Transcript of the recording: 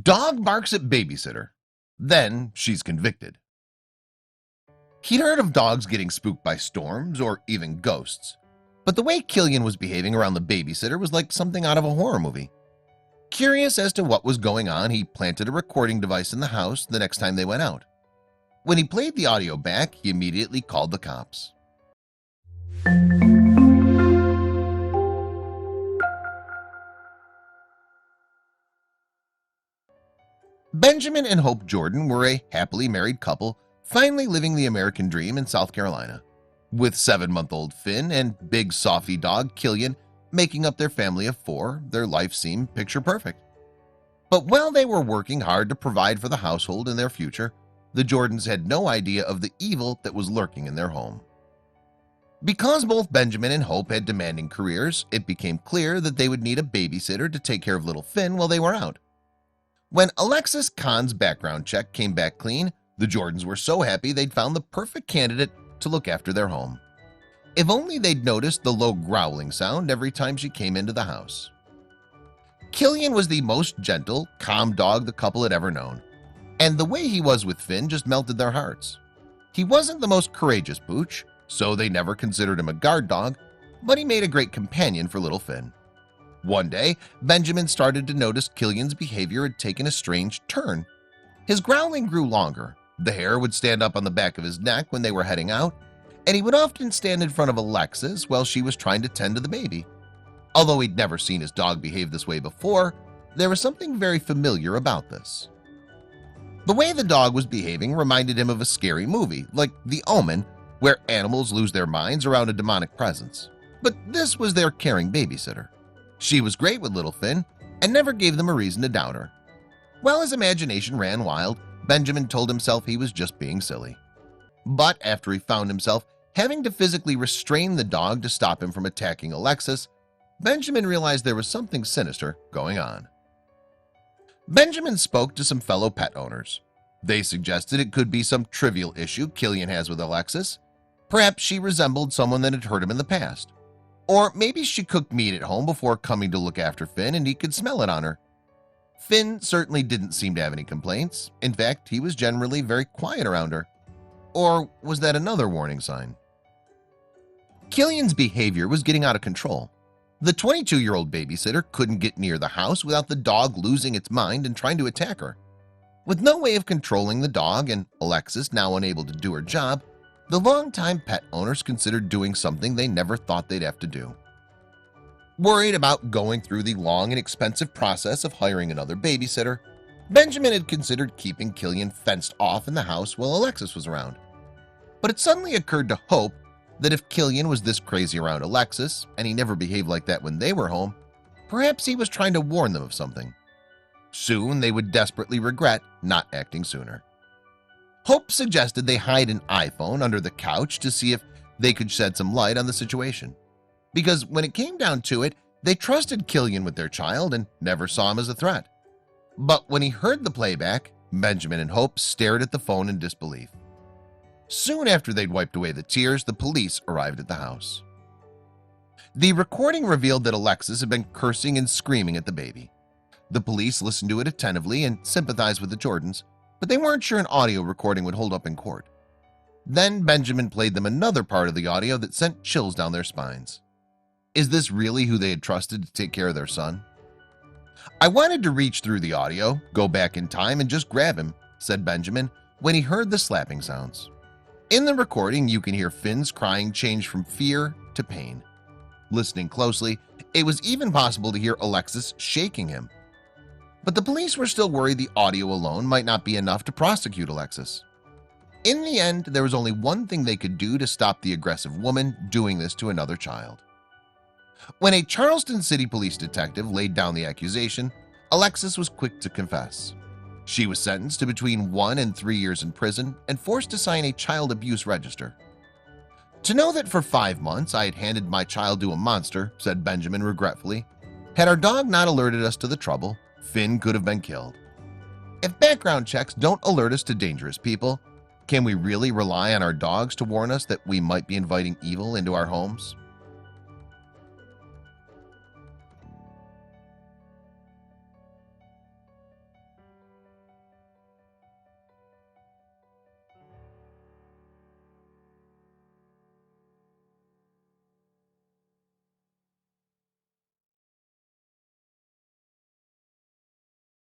Dog barks at babysitter. Then she's convicted. He'd heard of dogs getting spooked by storms or even ghosts, but the way Killian was behaving around the babysitter was like something out of a horror movie. Curious as to what was going on, he planted a recording device in the house the next time they went out. When he played the audio back, he immediately called the cops. Benjamin and Hope Jordan were a happily married couple, finally living the American dream in South Carolina, with 7-month-old Finn and big softy dog Killian making up their family of 4. Their life seemed picture perfect. But while they were working hard to provide for the household and their future, the Jordans had no idea of the evil that was lurking in their home. Because both Benjamin and Hope had demanding careers, it became clear that they would need a babysitter to take care of little Finn while they were out. When Alexis Kahn's background check came back clean, the Jordans were so happy they'd found the perfect candidate to look after their home. If only they'd noticed the low growling sound every time she came into the house. Killian was the most gentle, calm dog the couple had ever known, and the way he was with Finn just melted their hearts. He wasn't the most courageous pooch, so they never considered him a guard dog, but he made a great companion for little Finn. One day, Benjamin started to notice Killian's behavior had taken a strange turn. His growling grew longer, the hair would stand up on the back of his neck when they were heading out, and he would often stand in front of Alexis while she was trying to tend to the baby. Although he'd never seen his dog behave this way before, there was something very familiar about this. The way the dog was behaving reminded him of a scary movie, like The Omen, where animals lose their minds around a demonic presence. But this was their caring babysitter. She was great with little Finn and never gave them a reason to doubt her. While his imagination ran wild, Benjamin told himself he was just being silly. But after he found himself having to physically restrain the dog to stop him from attacking Alexis, Benjamin realized there was something sinister going on. Benjamin spoke to some fellow pet owners. They suggested it could be some trivial issue Killian has with Alexis. Perhaps she resembled someone that had hurt him in the past. Or maybe she cooked meat at home before coming to look after Finn and he could smell it on her. Finn certainly didn't seem to have any complaints. In fact, he was generally very quiet around her. Or was that another warning sign? Killian's behavior was getting out of control. The 22-year-old babysitter couldn't get near the house without the dog losing its mind and trying to attack her. With no way of controlling the dog and Alexis now unable to do her job, the longtime pet owners considered doing something they never thought they'd have to do. Worried about going through the long and expensive process of hiring another babysitter, Benjamin had considered keeping Killian fenced off in the house while Alexis was around. But it suddenly occurred to Hope that if Killian was this crazy around Alexis and he never behaved like that when they were home, perhaps he was trying to warn them of something. Soon they would desperately regret not acting sooner. Hope suggested they hide an iPhone under the couch to see if they could shed some light on the situation. Because when it came down to it, they trusted Killian with their child and never saw him as a threat. But when he heard the playback, Benjamin and Hope stared at the phone in disbelief. Soon after they'd wiped away the tears, the police arrived at the house. The recording revealed that Alexis had been cursing and screaming at the baby. The police listened to it attentively and sympathized with the Jordans, but they weren't sure an audio recording would hold up in court. Then Benjamin played them another part of the audio that sent chills down their spines. Is this really who they had trusted to take care of their son? "I wanted to reach through the audio, go back in time and just grab him," said Benjamin when he heard the slapping sounds. In the recording, you can hear Finn's crying change from fear to pain. Listening closely, it was even possible to hear Alexis shaking him. But the police were still worried the audio alone might not be enough to prosecute Alexis. In the end, there was only one thing they could do to stop the aggressive woman doing this to another child. When a Charleston City police detective laid down the accusation, Alexis was quick to confess. She was sentenced to between 1 and 3 years in prison and forced to sign a child abuse register. "To know that for 5 months I had handed my child to a monster," said Benjamin regretfully. "Had our dog not alerted us to the trouble, Finn could have been killed." If background checks don't alert us to dangerous people, can we really rely on our dogs to warn us that we might be inviting evil into our homes?